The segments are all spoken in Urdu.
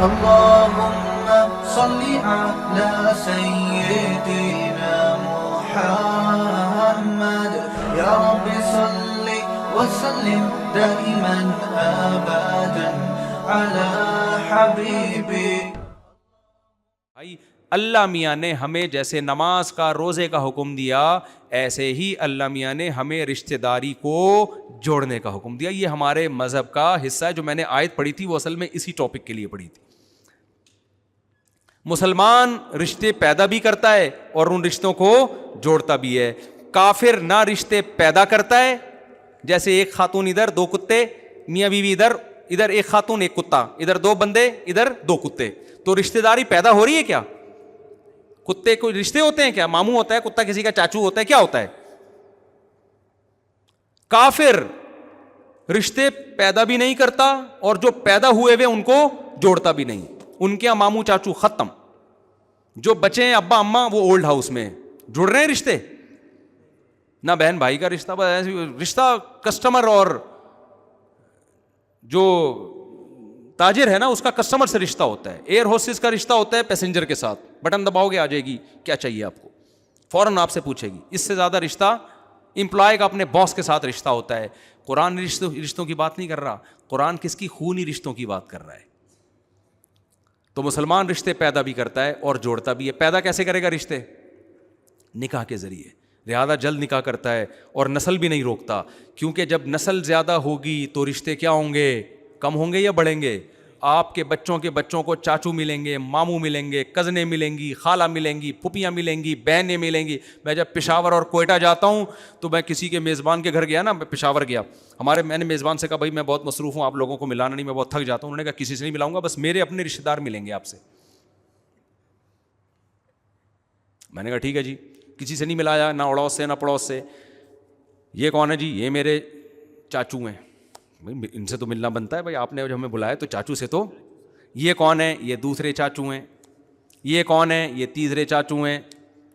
اللهم صل على سيدنا محمد يا رب صل وسلم دائما ابدا على حبيبي. اللہ میاں نے ہمیں جیسے نماز کا روزے کا حکم دیا ایسے ہی اللہ میاں نے ہمیں رشتہ داری کو جوڑنے کا حکم دیا. یہ ہمارے مذہب کا حصہ ہے. جو میں نے آیت پڑھی تھی وہ اصل میں اسی ٹاپک کے لیے پڑھی تھی. مسلمان رشتے پیدا بھی کرتا ہے اور ان رشتوں کو جوڑتا بھی ہے. کافر نہ رشتے پیدا کرتا ہے, جیسے ایک خاتون ادھر دو کتے, میاں بیوی ادھر ایک خاتون ایک کتا, ادھر دو بندے ادھر دو کتے, تو رشتہ داری پیدا ہو رہی ہے کیا؟ کتے کوئی رشتے ہوتے ہیں کیا؟ ماموں ہوتا ہے کتا, کسی کا چاچو ہوتا ہے, کیا ہوتا ہے؟ کافر رشتے پیدا بھی نہیں کرتا اور جو پیدا ہوئے ہوئے ان کو جوڑتا بھی نہیں. ان کے ماموں چاچو ختم, جو بچے ہیں ابا اماں وہ اولڈ ہاؤس میں جڑ رہے ہیں رشتے. نہ بہن بھائی کا رشتہ کسٹمر اور جو تاجر ہے نا اس کا کسٹمر سے رشتہ ہوتا ہے. ایئر ہوسٹس کا رشتہ ہوتا ہے پیسنجر کے ساتھ, بٹن دباؤ گے آ جائے گی کیا چاہیے آپ کو, فوراً آپ سے پوچھے گی. اس سے زیادہ رشتہ امپلائی کا اپنے باس کے ساتھ رشتہ ہوتا ہے. قرآن رشتوں کی بات نہیں کر رہا, قرآن کس کی خونی رشتوں کی بات کر رہا ہے. تو مسلمان رشتے پیدا بھی کرتا ہے اور جوڑتا بھی ہے. پیدا کیسے کرے گا رشتے؟ نکاح کے ذریعے. لہذا جلد نکاح کرتا ہے اور نسل بھی نہیں روکتا, کیونکہ جب نسل زیادہ ہوگی تو رشتے کیا ہوں گے؟ کم ہوں گے یا بڑھیں گے؟ آپ کے بچوں کو چاچو ملیں گے, ماموں ملیں گے, کزنیں ملیں گی, خالہ ملیں گی, پھپھیاں ملیں گی, بہنیں ملیں گی. میں جب پشاور اور کوئٹہ جاتا ہوں تو میں کسی کے میزبان کے گھر گیا نا, پشاور گیا, میں نے میزبان سے کہا بھائی میں بہت مصروف ہوں, آپ لوگوں کو ملانا نہیں, میں بہت تھک جاتا ہوں. انہوں نے کہا کسی سے نہیں ملاؤں گا, بس میرے اپنے رشتے دار ملیں گے آپ سے. میں نے کہا ٹھیک ہے جی. کسی سے نہیں ملایا, نہ اڑوس سے نہ پڑوس سے. یہ کون ہے جی؟ یہ میرے چاچو ہیں. ان سے تو ملنا بنتا ہے بھائی, آپ نے جو ہمیں بلایا تو چاچو سے تو. یہ کون ہے؟ یہ دوسرے چاچو ہیں. یہ کون ہے؟ یہ تیسرے چاچو ہیں.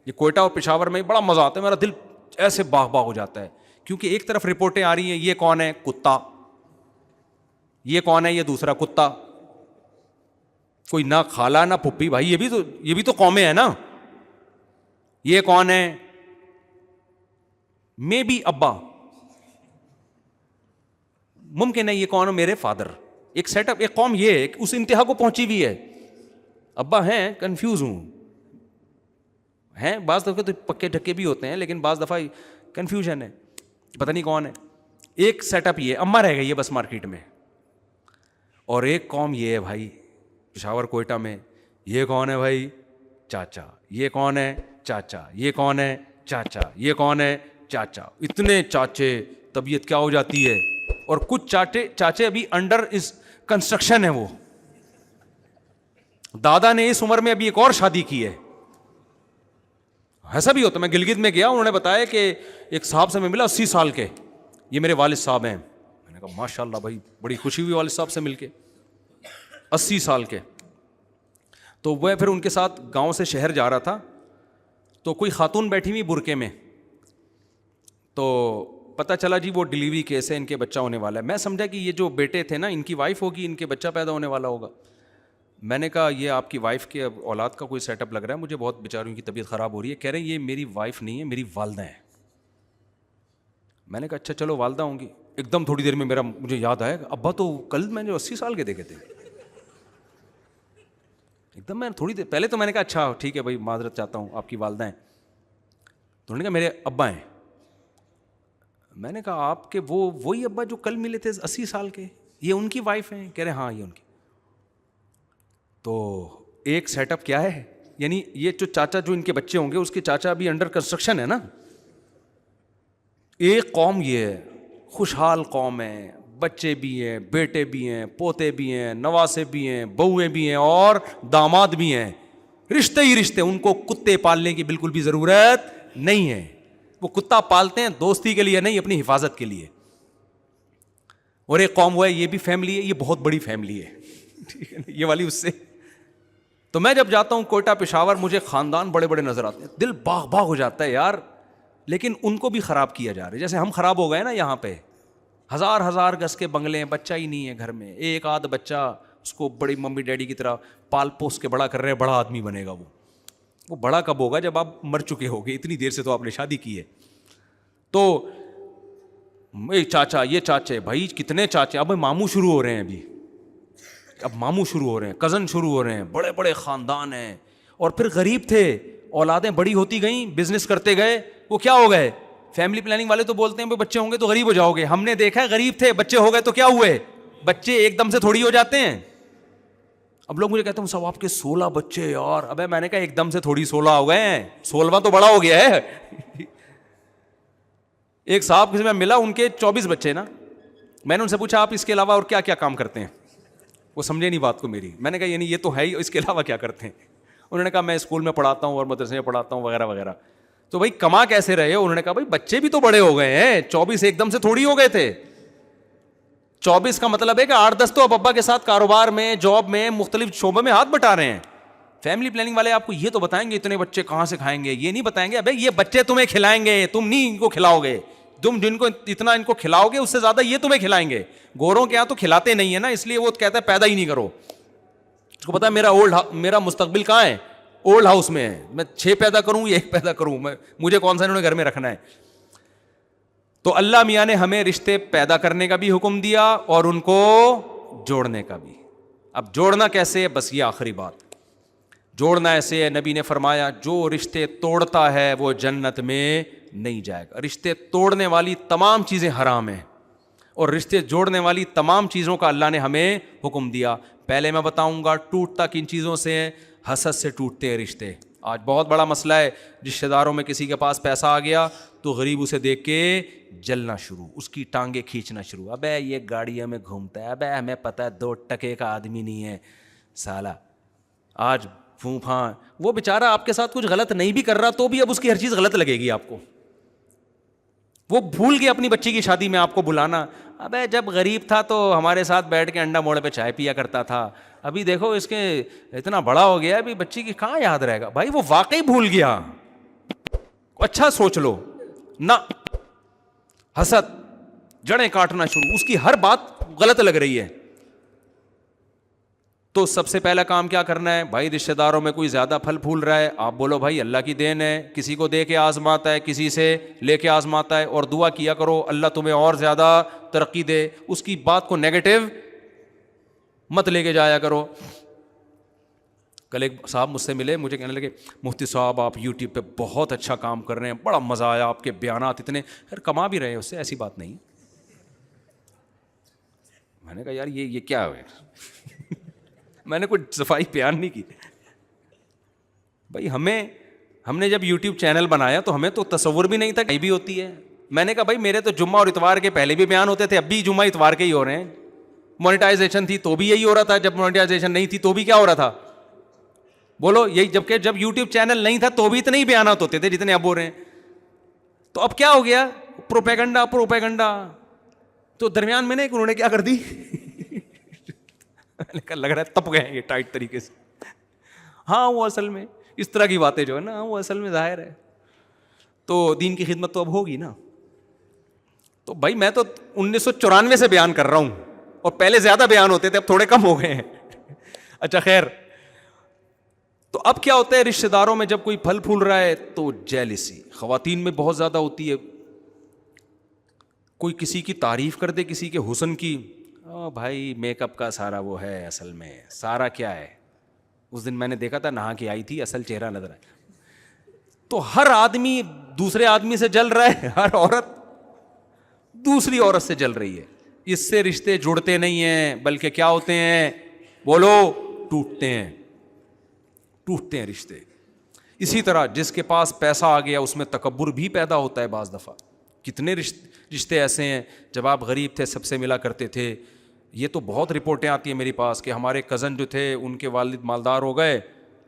یہ کوئٹہ اور پشاور میں بڑا مزہ آتا ہے, میرا دل ایسے باغ باغ ہو جاتا ہے, کیونکہ ایک طرف رپورٹیں آ رہی ہیں یہ کون ہے؟ کتا. یہ کون ہے؟ یہ دوسرا کتا. کوئی نہ خالہ نہ پھپھی, بھائی یہ بھی تو قومیں ہیں نا. یہ کون ہے؟ میں بھی ابا, ممکن ہے یہ کون ہے؟ میرے فادر. ایک سیٹ اپ, ایک قوم یہ اس انتہا کو پہنچی ہوئی ہے. ابا ہیں, کنفیوز ہوں, ہیں بعض دفعہ تو پکے ڈھکے بھی ہوتے ہیں, لیکن بعض دفعہ کنفیوژن ہے, پتہ نہیں کون ہے. ایک سیٹ اپ یہ اماں رہ گئی ہے بس مارکیٹ میں. اور ایک قوم یہ ہے بھائی پشاور کوئٹہ میں, یہ کون ہے بھائی؟ چاچا. یہ کون ہے؟ چاچا. یہ کون ہے؟ چاچا. یہ کون ہے؟ چاچا. اتنے چاچے, طبیعت کیا ہو جاتی ہے. اور کچھ چاچے ابھی انڈر اس کنسٹرکشن ہے. وہ دادا نے اس عمر میں ابھی ایک اور شادی کی ہے. ایسا بھی ہوتا. میں گلگت میں گیا, انہوں نے بتایا کہ ایک صاحب سے میں ملا 80 سال کے, یہ میرے والد صاحب ہیں. میں نے کہا ماشاء اللہ بھائی, بڑی خوشی ہوئی والد صاحب سے مل کے. 80 سال کے. تو وہ پھر ان کے ساتھ گاؤں سے شہر جا رہا تھا, تو کوئی خاتون بیٹھی ہوئی برقعے میں, تو پتہ چلا جی وہ ڈلیوری کیس ہے, ان کے بچہ ہونے والا ہے. میں سمجھا کہ یہ جو بیٹے تھے نا ان کی وائف ہوگی, ان کے بچہ پیدا ہونے والا ہوگا. میں نے کہا یہ آپ کی وائف کے اولاد کا کوئی سیٹ اپ لگ رہا ہے, مجھے بہت بیچاروں کی طبیعت خراب ہو رہی ہے. کہہ رہے ہیں یہ میری وائف نہیں ہے, میری والدہ ہیں. میں نے کہا اچھا چلو والدہ ہوں گی. ایک دم تھوڑی دیر میں مجھے یاد آیا, ابا تو کل میں نے 80 سال کے دیکھے تھے. ایک دم میں تھوڑی دیر پہلے تو میں نے کہا اچھا ٹھیک ہے بھائی معذرت چاہتا ہوں, آپ کی والدہ ہیں. تو انہوں نے کہا میرے ابا ہیں. میں نے کہا آپ کے وہی ابا جو کل ملے تھے 80 سال کے, یہ ان کی وائف ہیں؟ کہہ رہے ہاں یہ ان کی. تو ایک سیٹ اپ کیا ہے, یعنی یہ جو چاچا جو ان کے بچے ہوں گے اس کے چاچا ابھی انڈر کنسٹرکشن ہے نا. ایک قوم یہ ہے, خوشحال قوم ہے, بچے بھی ہیں, بیٹے بھی ہیں, پوتے بھی ہیں, نواسے بھی ہیں, بہویں بھی ہیں اور داماد بھی ہیں. رشتے ہی رشتے. ان کو کتے پالنے کی بالکل بھی ضرورت نہیں ہے. وہ کتا پالتے ہیں دوستی کے لیے نہیں, اپنی حفاظت کے لیے. اور ایک قوم وہ ہے, یہ بھی فیملی ہے, یہ بہت بڑی فیملی ہے, ٹھیک ہے یہ والی اس سے. تو میں جب جاتا ہوں کوئٹہ پشاور, مجھے خاندان بڑے بڑے نظر آتے ہیں, دل باغ باغ ہو جاتا ہے یار. لیکن ان کو بھی خراب کیا جا رہا ہے, جیسے ہم خراب ہو گئے نا. یہاں پہ ہزار گز کے بنگلے ہیں, بچہ ہی نہیں ہے گھر میں, ایک آدھ بچہ اس کو بڑی ممی ڈیڈی کی طرح پال پوس کے بڑا کر رہے ہیں, بڑا آدمی بنے گا. وہ بڑا کب ہوگا؟ جب آپ مر چکے ہوگے. اتنی دیر سے تو آپ نے شادی کی ہے. تو چاچا, یہ چاچے, بھائی کتنے چاچے, اب ماموں شروع ہو رہے ہیں, اب ماموں شروع ہو رہے ہیں, کزن شروع ہو رہے ہیں, بڑے بڑے خاندان ہیں. اور پھر غریب تھے, اولادیں بڑی ہوتی گئیں, بزنس کرتے گئے, وہ کیا ہو گئے؟ فیملی پلاننگ والے تو بولتے ہیں بچے ہوں گے تو غریب ہو جاؤ گے. ہم نے دیکھا ہے غریب تھے, بچے ہو گئے تو کیا ہوئے؟ بچے ایک دم سے تھوڑی ہو جاتے ہیں. اب لوگ مجھے کہتے ہیں صاحب آپ کے 16 بچے یار. ابے میں نے کہا ایک دم سے تھوڑی 16 ہو گئے ہیں, 16واں تو بڑا ہو گیا ہے. ایک صاحب کسی میں ملا, ان کے 24 بچے نا. میں نے ان سے پوچھا آپ اس کے علاوہ اور کیا کیا کام کرتے ہیں؟ وہ سمجھے نہیں بات کو میری. میں نے کہا یعنی یہ تو ہے ہی, اس کے علاوہ کیا کرتے ہیں؟ انہوں نے کہا میں اسکول میں پڑھاتا ہوں اور مدرسے میں پڑھاتا ہوں وغیرہ وغیرہ. تو بھائی کما کیسے رہے ہو؟ انہوں نے کہا بھائی بچے بھی تو بڑے ہو گئے ہیں, 24 ایک دم سے تھوڑی ہو گئے تھے. 24 کا مطلب ہے کہ 8-10 تو اب ابا کے ساتھ کاروبار میں, جاب میں, مختلف شعبوں میں ہاتھ بٹا رہے ہیں. فیملی پلاننگ والے آپ کو یہ تو بتائیں گے اتنے بچے کہاں سے کھائیں گے, یہ نہیں بتائیں گے ابے یہ بچے تمہیں کھلائیں گے, تم نہیں ان کو کھلاؤ گے. تم جن کو اتنا ان کو کھلاؤ گے اس سے زیادہ یہ تمہیں کھلائیں گے. گوروں کے یہاں تو کھلاتے نہیں ہے نا, اس لیے وہ کہتا ہے پیدا ہی نہیں کرو. اس کو پتا ہے میرا مستقبل کہاں ہے؟ اولڈ ہاؤس میں ہے. میں 6 پیدا کروں یا 1 پیدا کروں, مجھے کون سا انہوں نے گھر میں رکھنا ہے. تو اللہ میاں نے ہمیں رشتے پیدا کرنے کا بھی حکم دیا اور ان کو جوڑنے کا بھی. اب جوڑنا کیسے ہے؟ بس یہ آخری بات, جوڑنا ایسے ہے, نبی نے فرمایا جو رشتے توڑتا ہے وہ جنت میں نہیں جائے گا. رشتے توڑنے والی تمام چیزیں حرام ہیں اور رشتے جوڑنے والی تمام چیزوں کا اللہ نے ہمیں حکم دیا. پہلے میں بتاؤں گا ٹوٹتا کن چیزوں سے ہے؟ حسد سے ٹوٹتے ہیں رشتے. آج بہت بڑا مسئلہ ہے, رشتے داروں میں کسی کے پاس پیسہ آ گیا تو غریب اسے دیکھ کے جلنا شروع, اس کی ٹانگیں کھینچنا شروع. ابے یہ گاڑیوں میں گھومتا ہے, ابے ہمیں پتہ ہے 2 ٹکے کا آدمی نہیں ہے سالہ. آج پھوپھاں, وہ بیچارہ آپ کے ساتھ کچھ غلط نہیں بھی کر رہا تو بھی اب اس کی ہر چیز غلط لگے گی آپ کو. وہ بھول گیا اپنی بچی کی شادی میں آپ کو بلانا. ابے جب غریب تھا تو ہمارے ساتھ بیٹھ کے انڈا موڑے پہ چائے پیا کرتا تھا, ابھی دیکھو اس کے اتنا بڑا ہو گیا, ابھی بچی کی کہاں یاد رہے گا. بھائی وہ واقعی بھول گیا. اچھا سوچ لو نہ, حسد جڑیں کاٹنا شروع, اس کی ہر بات غلط لگ رہی ہے. تو سب سے پہلا کام کیا کرنا ہے؟ بھائی رشتہ داروں میں کوئی زیادہ پھل پھول رہا ہے, آپ بولو بھائی اللہ کی دین ہے, کسی کو دے کے آزماتا ہے, کسی سے لے کے آزماتا ہے, اور دعا کیا کرو اللہ تمہیں اور زیادہ ترقی دے. اس کی بات کو نیگیٹو مت لے کے جایا کرو. کل ایک صاحب مجھ سے ملے, مجھے کہنے لگے مفتی صاحب آپ یوٹیوب پہ بہت اچھا کام کر رہے ہیں, بڑا مزہ آیا, آپ کے بیانات اتنے, پھر کما بھی رہے ہیں اس سے, ایسی بات نہیں. میں نے کہا یار یہ کیا ہے؟ میں نے کوئی صفائی بیان نہیں کی. بھائی ہم نے جب یوٹیوب چینل بنایا تو ہمیں تو تصور بھی نہیں تھا کہیں بھی ہوتی ہے. میں نے کہا بھائی میرے تو جمعہ اور اتوار کے پہلے بھی بیان ہوتے تھے, اب بھی جمعہ اتوار کے ہی ہو رہے ہیں. مونیٹائزیشن تھی تو بھی یہی ہو رہا تھا, جب مونیٹائزیشن نہیں تھی تو بھی کیا ہو رہا تھا؟ بولو یہی. جبکہ جب یوٹیوب چینل نہیں تھا تو بھی اتنے ہی بیانات ہوتے تھے جتنے اب ہو رہے ہیں. تو اب کیا ہو گیا؟ پروپیگنڈا. تو درمیان میں نے انہوں نے کیا کر دی, لگ رہا ہے تپ گئے ہیں یہ ٹائٹ طریقے سے. ہاں وہ اصل میں اس طرح کی باتیں جو ہے نا, وہ اصل میں ظاہر ہے تو دین کی خدمت تو اب ہوگی نا. تو بھائی میں تو 1994 سے بیان کر رہا ہوں, اور پہلے زیادہ بیان ہوتے تھے, اب تھوڑے کم ہو گئے ہیں. اچھا خیر, تو اب کیا ہوتا ہے رشتہ داروں میں جب کوئی پھل پھول رہا ہے تو جیلسی خواتین میں بہت زیادہ ہوتی ہے. کوئی کسی کی تعریف کر دے, کسی کے حسن کی, بھائی میک اپ کا سارا وہ ہے, اصل میں سارا کیا ہے. اس دن میں نے دیکھا تھا نہا کے آئی تھی, اصل چہرہ نظر آیا. تو ہر آدمی دوسرے آدمی سے جل رہا ہے, ہر عورت دوسری عورت سے جل رہی ہے. اس سے رشتے جڑتے نہیں ہیں بلکہ کیا ہوتے ہیں؟ بولو ٹوٹتے ہیں رشتے. اسی طرح جس کے پاس پیسہ آ گیا اس میں تکبر بھی پیدا ہوتا ہے بعض دفعہ. کتنے رشتے ایسے ہیں, جب آپ غریب تھے سب سے ملا کرتے تھے. یہ تو بہت رپورٹیں آتی ہیں میرے پاس کہ ہمارے کزن جو تھے ان کے والد مالدار ہو گئے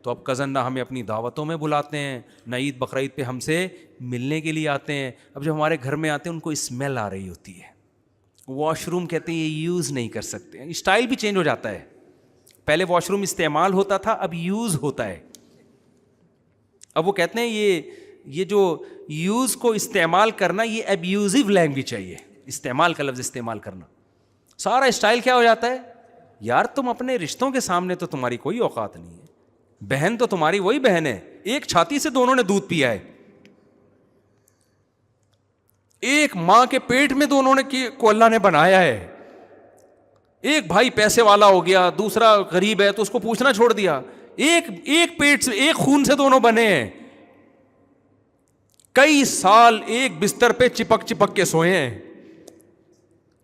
تو اب کزن نہ ہمیں اپنی دعوتوں میں بلاتے ہیں, نہ عید بقرعید پہ ہم سے ملنے کے لیے آتے ہیں. اب جب ہمارے گھر میں آتے ہیں ان کو اسمیل آ رہی ہوتی ہے, واش روم کہتے ہیں یہ یوز نہیں کر سکتے. اسٹائل بھی چینج ہو جاتا ہے. پہلے واش روم استعمال ہوتا تھا, اب یوز ہوتا ہے. اب وہ کہتے ہیں یہ جو یوز کو استعمال کرنا یہ ابیوزو لینگویج ہے, یہ استعمال کا لفظ استعمال کرنا. سارا اسٹائل کیا ہو جاتا ہے؟ یار تم اپنے رشتوں کے سامنے تو تمہاری کوئی اوقات نہیں ہے. بہن تو تمہاری وہی بہن ہے, ایک چھاتی سے دونوں نے دودھ پیا ہے, ایک ماں کے پیٹ میں دونوں نے کو اللہ نے بنایا ہے. ایک بھائی پیسے والا ہو گیا, دوسرا غریب ہے تو اس کو پوچھنا چھوڑ دیا. ایک پیٹ سے, ایک خون سے دونوں بنے ہیں. کئی سال ایک بستر پہ چپک چپک کے سوئے ہیں.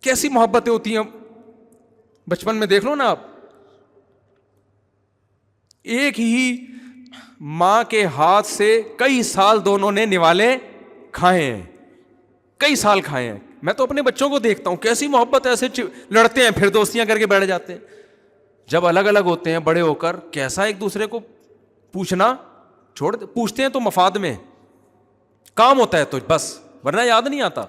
کیسی محبتیں ہوتی ہیں بچپن میں, دیکھ لو نا آپ. ایک ہی ماں کے ہاتھ سے کئی سال دونوں نے نوالے کھائے ہیں, کئی سال کھائے ہیں. میں تو اپنے بچوں کو دیکھتا ہوں کیسی محبت, ایسے لڑتے ہیں پھر دوستیاں کر کے بیٹھ جاتے ہیں. جب الگ الگ ہوتے ہیں بڑے ہو کر, کیسا ایک دوسرے کو پوچھنا چھوڑ, پوچھتے ہیں تو مفاد میں کام ہوتا ہے تو بس, ورنہ یاد نہیں آتا.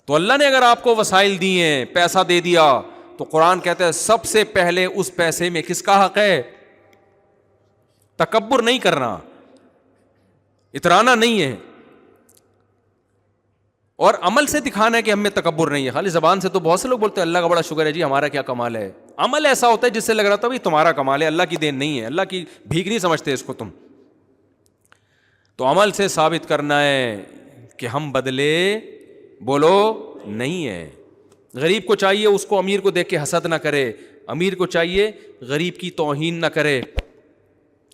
تو اللہ نے اگر آپ کو وسائل دیے ہیں, پیسہ دے دیا, تو قرآن کہتا ہے سب سے پہلے اس پیسے میں کس کا حق ہے؟ تکبر نہیں کرنا, اترانا نہیں ہے, اور عمل سے دکھانا ہے کہ ہم میں تکبر نہیں ہے. خالی زبان سے تو بہت سے لوگ بولتے ہیں اللہ کا بڑا شکر ہے جی, ہمارا کیا کمال ہے. عمل ایسا ہوتا ہے جس سے لگ رہا تھا بھائی تمہارا کمال ہے, اللہ کی دین نہیں ہے, اللہ کی بھیک نہیں سمجھتے اس کو تم. تو عمل سے ثابت کرنا ہے کہ ہم بدلے بولو نہیں ہے. غریب کو چاہیے اس کو امیر کو دیکھ کے حسد نہ کرے, امیر کو چاہیے غریب کی توہین نہ کرے,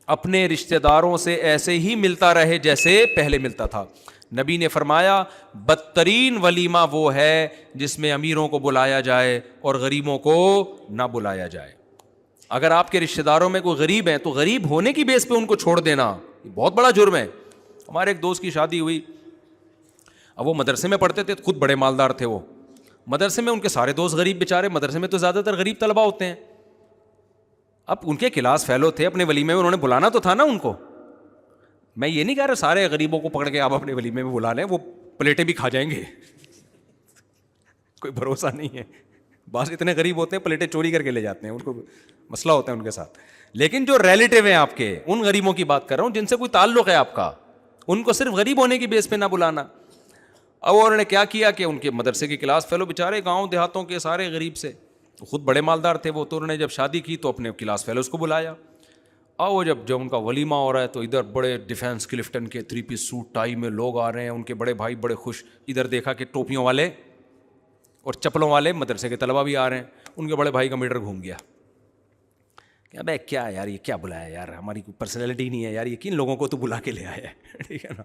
اپنے رشتہ داروں سے ایسے ہی ملتا رہے جیسے پہلے ملتا تھا. نبی نے فرمایا بدترین ولیمہ وہ ہے جس میں امیروں کو بلایا جائے اور غریبوں کو نہ بلایا جائے. اگر آپ کے رشتہ داروں میں کوئی غریب ہیں تو غریب ہونے کی بیس پہ ان کو چھوڑ دینا یہ بہت بڑا جرم ہے. ہمارے ایک دوست کی شادی ہوئی, اب وہ مدرسے میں پڑھتے تھے, خود بڑے مالدار تھے. وہ مدرسے میں ان کے سارے دوست غریب بیچارے, مدرسے میں تو زیادہ تر غریب طلبہ ہوتے ہیں. اب ان کے کلاس فیلو تھے, اپنے ولیمے میں انہوں نے بلانا تو تھا نا ان کو. میں یہ نہیں کہہ رہا سارے غریبوں کو پکڑ کے آپ اپنے ولیمے میں بلا لیں, وہ پلیٹیں بھی کھا جائیں گے, کوئی بھروسہ نہیں ہے. بعض اتنے غریب ہوتے ہیں پلیٹیں چوری کر کے لے جاتے ہیں, ان کو مسئلہ ہوتا ہے ان کے ساتھ. لیکن جو ریلیٹیو ہیں آپ کے, ان غریبوں کی بات کر رہا ہوں جن سے کوئی تعلق ہے آپ کا, ان کو صرف غریب ہونے کی بیس پہ نہ بلانا. اب انہوں نے کیا کیا کہ ان کے مدرسے کے کلاس فیلو بیچارے گاؤں دیہاتوں کے سارے غریب سے, خود بڑے مالدار تھے وہ, تو انہوں نے جب شادی کی تو اپنے کلاس فیلوز کو بلایا. اور وہ جب ان کا ولیمہ ہو رہا ہے تو ادھر بڑے ڈیفینس کلفٹن کے 3 پیس سوٹ ٹائی میں لوگ آ رہے ہیں, ان کے بڑے بھائی بڑے خوش. ادھر دیکھا کہ ٹوپیوں والے اور چپلوں والے مدرسے کے طلبہ بھی آ رہے ہیں. ان کے بڑے بھائی کا میٹر گھوم گیا کہ ابے کیا یار, یہ کیا بلایا یار, ہماری کوئی پرسنالٹی نہیں ہے یار, یہ کن لوگوں کو تو بلا کے لے آیا ہے. ٹھیک ہے نا,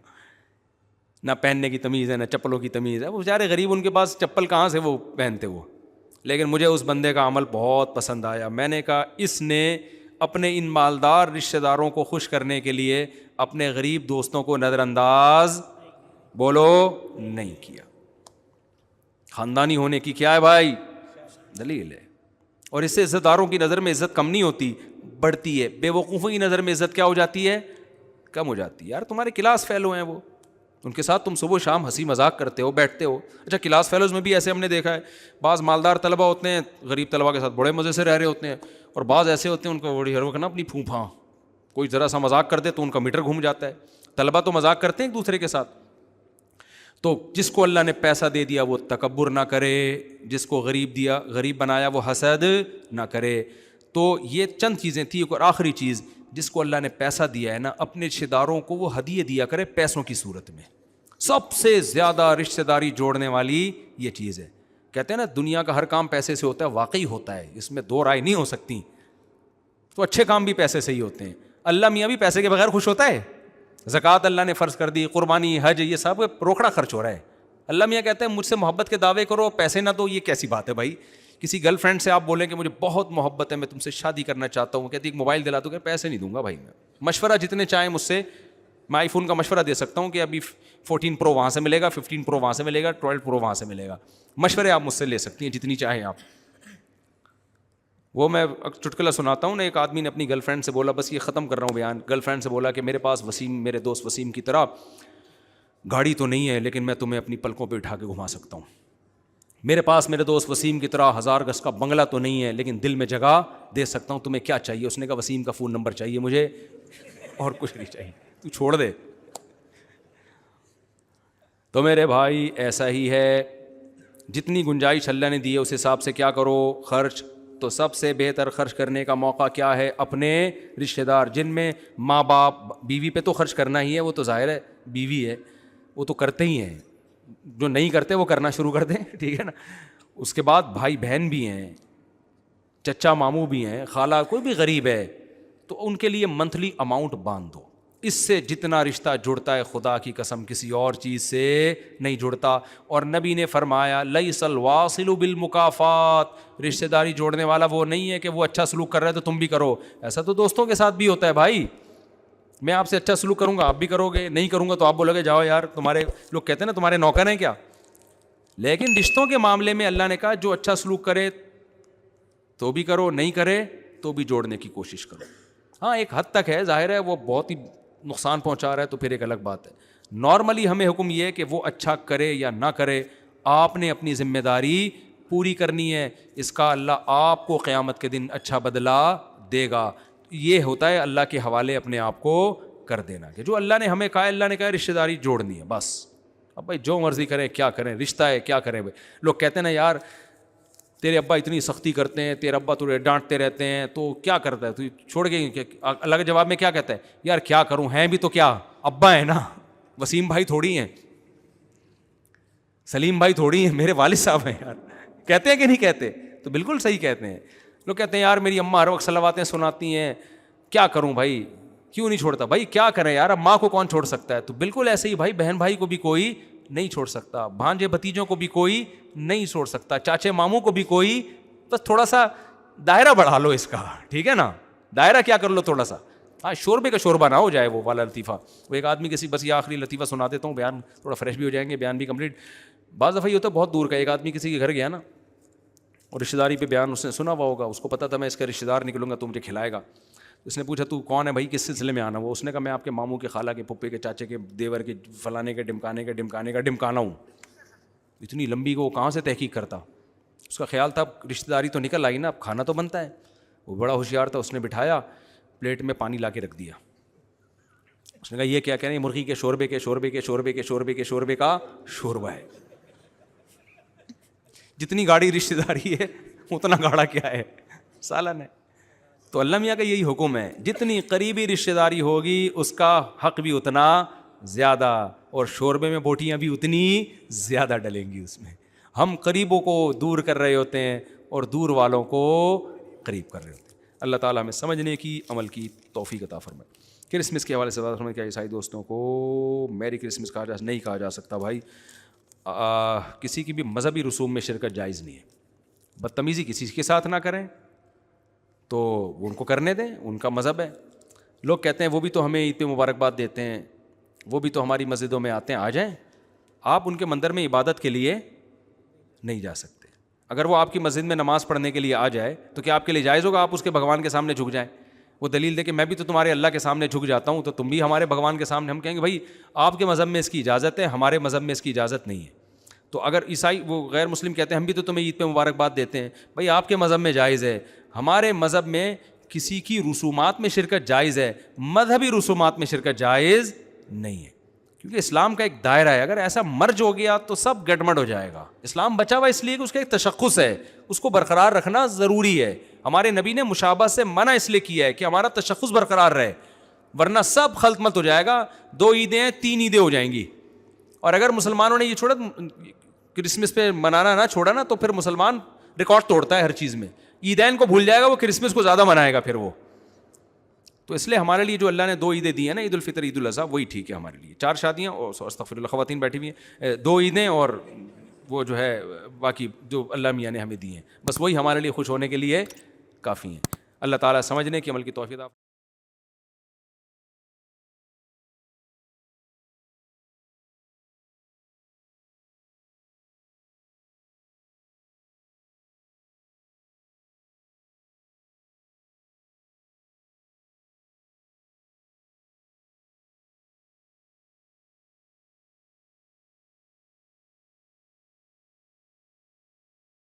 نہ پہننے کی تمیز ہے نہ چپلوں کی تمیز ہے. وہ بیچارے غریب, ان کے پاس چپل کہاں سے وہ پہنتے وہ. لیکن مجھے اس بندے کا عمل بہت پسند آیا. میں نے کہا اس نے اپنے ان مالدار رشتہ داروں کو خوش کرنے کے لیے اپنے غریب دوستوں کو نظر انداز بولو نہیں کیا. خاندانی ہونے کی کیا ہے بھائی دلیل ہے. اور اس سے عزت داروں کی نظر میں عزت کم نہیں ہوتی, بڑھتی ہے. بے وقوفوں کی نظر میں عزت کیا ہو جاتی ہے, کم ہو جاتی ہے. یار تمہارے کلاس فیلو ہیں وہ, ان کے ساتھ تم صبح شام ہنسی مذاق کرتے ہو, بیٹھتے ہو. اچھا کلاس فیلوز میں بھی ایسے ہم نے دیکھا ہے, بعض مالدار طلبہ ہوتے ہیں غریب طلبہ کے ساتھ بڑے مزے سے رہ رہے ہوتے ہیں, اور بعض ایسے ہوتے ہیں ان کو بڑی ہر وقت نا اپنی پھوپھاں, کوئی ذرا سا مذاق کر دے تو ان کا میٹر گھوم جاتا ہے. طلبہ تو مذاق کرتے ہیں ایک دوسرے کے ساتھ. تو جس کو اللہ نے پیسہ دے دیا وہ تکبر نہ کرے, جس کو غریب بنایا وہ حسد نہ کرے. تو یہ چند چیزیں تھیں. اور آخری چیز, جس کو اللہ نے پیسہ دیا ہے نا, اپنے رشتہ داروں کو وہ ہدیے دیا کرے پیسوں کی صورت میں. سب سے زیادہ رشتہ داری جوڑنے والی یہ چیز ہے. کہتے ہیں نا دنیا کا ہر کام پیسے سے ہوتا ہے, واقعی ہوتا ہے, اس میں دو رائے نہیں ہو سکتی. تو اچھے کام بھی پیسے سے ہی ہوتے ہیں. اللہ میاں بھی پیسے کے بغیر خوش ہوتا ہے. زکوٰۃ اللہ نے فرض کر دی, قربانی, حج, یہ سب روکڑا خرچ ہو رہا ہے. اللہ میاں کہتے ہیں مجھ سے محبت کے دعوے کرو, پیسے نہ دو, یہ کیسی بات ہے بھائی. کسی گرل فرینڈ سے آپ بولیں کہ مجھے بہت محبت ہے, میں تم سے شادی کرنا چاہتا ہوں, کہتی ایک موبائل دلا دو, کہ پیسے نہیں دوں گا بھائی. میں مشورہ جتنے چاہیں مجھ سے, میں آئی فون کا مشورہ دے سکتا ہوں کہ ابھی 14 پرو وہاں سے ملے گا, 15 پرو وہاں سے ملے گا, 12 پرو وہاں سے ملے گا. مشورے آپ مجھ سے لے سکتی ہیں جتنی چاہیں آپ. وہ میں چٹکلا سناتا ہوں نا, ایک آدمی نے اپنی گرل فرینڈ سے بولا, بس یہ ختم کر رہا ہوں بیان, گرل فرینڈ سے بولا کہ میرے پاس وسیم, میرے دوست وسیم کی طرح گاڑی تو نہیں ہے, لیکن میں تمہیں اپنی پلکوں پہ اٹھا کے گھما سکتا ہوں. میرے پاس میرے دوست وسیم کی طرح 1000 گز کا بنگلہ تو نہیں ہے, لیکن دل میں جگہ دے سکتا ہوں. تمہیں کیا چاہیے؟ اس نے کہا وسیم کا فون نمبر چاہیے مجھے, اور کچھ نہیں چاہیے, تو چھوڑ دے. تو میرے بھائی ایسا ہی ہے, جتنی گنجائش اللہ نے دی ہے اس حساب سے کیا کرو, خرچ. تو سب سے بہتر خرچ کرنے کا موقع کیا ہے؟ اپنے رشتہ دار، جن میں ماں باپ، بیوی پہ تو خرچ کرنا ہی ہے، وہ تو ظاہر ہے بیوی ہے وہ تو کرتے ہی ہیں، جو نہیں کرتے وہ کرنا شروع کر دیں، ٹھیک ہے نا. اس کے بعد بھائی بہن بھی ہیں، چچا ماموں بھی ہیں، خالہ، کوئی بھی غریب ہے تو ان کے لیے منتھلی اماؤنٹ باندھ دو. اس سے جتنا رشتہ جڑتا ہے خدا کی قسم کسی اور چیز سے نہیں جڑتا. اور نبی نے فرمایا لیس الواصل بالمکافات، رشتہ داری جوڑنے والا وہ نہیں ہے کہ وہ اچھا سلوک کر رہا ہے تو تم بھی کرو. ایسا تو دوستوں کے ساتھ بھی ہوتا ہے بھائی، میں آپ سے اچھا سلوک کروں گا آپ بھی کرو گے، نہیں کروں گا تو آپ بولو گے جاؤ یار، تمہارے لوگ کہتے ہیں نا تمہارے نوکر ہیں کیا. لیکن رشتوں کے معاملے میں اللہ نے کہا جو اچھا سلوک کرے تو بھی کرو، نہیں کرے تو بھی جوڑنے کی کوشش کرو. ہاں ایک حد تک ہے، ظاہر ہے وہ بہت ہی نقصان پہنچا رہا ہے تو پھر ایک الگ بات ہے. نارملی ہمیں حکم یہ ہے کہ وہ اچھا کرے یا نہ کرے، آپ نے اپنی ذمہ داری پوری کرنی ہے، اس کا اللہ آپ کو قیامت کے دن اچھا بدلہ دے گا. یہ ہوتا ہے اللہ کے حوالے اپنے آپ کو کر دینا کہ جو اللہ نے ہمیں کہا، اللہ نے کہا رشتہ داری جوڑنی ہے بس. اب بھائی جو مرضی کریں کیا کریں، رشتہ ہے کیا کریں. بھائی لوگ کہتے ہیں نا یار تیرے ابا اتنی سختی کرتے ہیں، تیرے ابا تجھے ڈانٹتے رہتے ہیں تو کیا کرتا ہے تو چھوڑ کے. اللہ کے جواب میں کیا کہتا ہے؟ یار کیا کروں، ہیں بھی تو کیا ابا ہیں نا، وسیم بھائی تھوڑی ہیں، سلیم بھائی تھوڑی ہیں، میرے والد صاحب ہیں یار. کہتے ہیں کہ نہیں کہتے؟ تو بالکل صحیح کہتے ہیں. لوگ کہتے ہیں یار میری اماں ہر وقت صلواتیں سناتی ہیں، کیا کروں بھائی، کیوں نہیں چھوڑتا. بھائی کیا کریں یار، اب ماں کو کون چھوڑ سکتا ہے. تو بالکل ایسے ہی بھائی بہن بھائی کو بھی کوئی نہیں چھوڑ سکتا، بھانجے بھتیجوں کو بھی کوئی نہیں چھوڑ سکتا، چاچے ماموں کو بھی کوئی. بس تھوڑا سا دائرہ بڑھا لو اس کا، ٹھیک ہے نا، دائرہ کیا کر لو تھوڑا سا. ہاں شوربے کا شوربہ نہ ہو جائے وہ والا لطیفہ. وہ ایک آدمی کسی، بس یہ آخری لطیفہ سنا دیتا ہوں، بیان تھوڑا فریش بھی ہو جائیں گے، بیان بھی کمپلیٹ. بعض دفعہ یہ ہوتا ہے بہت دور کا، ایک آدمی کسی کے گھر گیا نا اور رشتہ داری پہ بیان اس نے سنا ہوا ہوگا، اس کو پتا تھا میں اس کا رشتہ دار نکلوں گا تو مجھے کھلائے گا. اس نے پوچھا تو کون ہے بھائی، کس سلسلے میں آنا. وہ اس نے کہا میں آپ کے ماموں کے، خالہ کے، پھپھے کے، چاچے کے، دیور کے، فلانے کے، ڈمکانے کا ڈمکانا ہوں. اتنی لمبی کو وہ کہاں سے تحقیق کرتا. اس کا خیال تھا رشتہ داری تو نکل آئی نا، اب کھانا تو بنتا ہے. وہ بڑا ہوشیار تھا، اس نے بٹھایا، پلیٹ میں پانی لا کے رکھ دیا. اس نے کہا یہ کیا کہہ رہے ہیں؟ مرغی کے شوربے کے شوربے کے شوربے کے شوربے کے شوربے کا شوربہ ہے. جتنی گاڑی رشتہ داری ہے اتنا گاڑا کیا ہے، سالن ہے. تو اللہ میاں کا یہی حکم ہے، جتنی قریبی رشتہ داری ہوگی اس کا حق بھی اتنا زیادہ، اور شوربے میں بوٹیاں بھی اتنی زیادہ ڈلیں گی اس میں. ہم قریبوں کو دور کر رہے ہوتے ہیں اور دور والوں کو قریب کر رہے ہوتے ہیں. اللہ تعالیٰ ہمیں سمجھنے کی، عمل کی توفیق عطا فرمائے. کرسمس کے حوالے سے بات فرمائے. کیا عیسائی دوستوں کو میری کرسمس نہیں کہا جا سکتا بھائی. کسی کی بھی مذہبی رسوم میں شرکت جائز نہیں ہے. بدتمیزی کسی کے ساتھ نہ کریں تو ان کو کرنے دیں، ان کا مذہب ہے. لوگ کہتے ہیں وہ بھی تو ہمیں عید پہ مبارکباد دیتے ہیں، وہ بھی تو ہماری مسجدوں میں آتے ہیں، آ جائیں. آپ ان کے مندر میں عبادت کے لیے نہیں جا سکتے. اگر وہ آپ کی مسجد میں نماز پڑھنے کے لیے آ جائے تو کیا آپ کے لیے جائز ہوگا آپ اس کے بھگوان کے سامنے جھک جائیں؟ وہ دلیل دے کہ میں بھی تو تمہارے اللہ کے سامنے جھک جاتا ہوں تو تم بھی ہمارے بھگوان کے سامنے. ہم کہیں گے بھائی آپ کے مذہب میں اس کی اجازت ہے، ہمارے مذہب میں اس کی اجازت نہیں ہے. تو اگر عیسائی، وہ غیر مسلم کہتے ہیں ہم بھی تو تمہیں عید پہ مبارکباد دیتے ہیں، بھائی آپ کے مذہب میں جائز ہے، ہمارے مذہب میں کسی کی رسومات میں شرکت جائز ہے، مذہبی رسومات میں شرکت جائز نہیں ہے. کیونکہ اسلام کا ایک دائرہ ہے، اگر ایسا مرج ہو گیا تو سب گڈمڈ ہو جائے گا. اسلام بچا ہوا اس لیے کہ اس کا ایک تشخص ہے، اس کو برقرار رکھنا ضروری ہے. ہمارے نبی نے مشابہت سے منع اس لیے کیا ہے کہ ہمارا تشخص برقرار رہے، ورنہ سب خلط ملط ہو جائے گا. 2 عیدیں ہیں، 3 عیدیں ہو جائیں گی. اور اگر مسلمانوں نے یہ چھوڑا، کرسمس پہ منانا نہ چھوڑا نا، تو پھر مسلمان ریکارڈ توڑتا ہے ہر چیز میں. عیدین کو بھول جائے گا، وہ کرسمس کو زیادہ منائے گا پھر وہ. تو اس لیے ہمارے لیے جو اللہ نے 2 عیدیں دی ہیں نا، عید الفطر، عید الاضحیٰ، وہی ٹھیک ہے ہمارے لیے. 4 شادیاں اور استغفر اللہ خواتین بیٹھی ہوئی ہیں، 2 عیدیں اور وہ جو ہے باقی جو اللہ میاں نے ہمیں دی ہیں، بس وہی ہمارے لیے خوش ہونے کے لیے کافی ہیں. اللہ تعالیٰ سمجھنے کی، عمل کی توفیق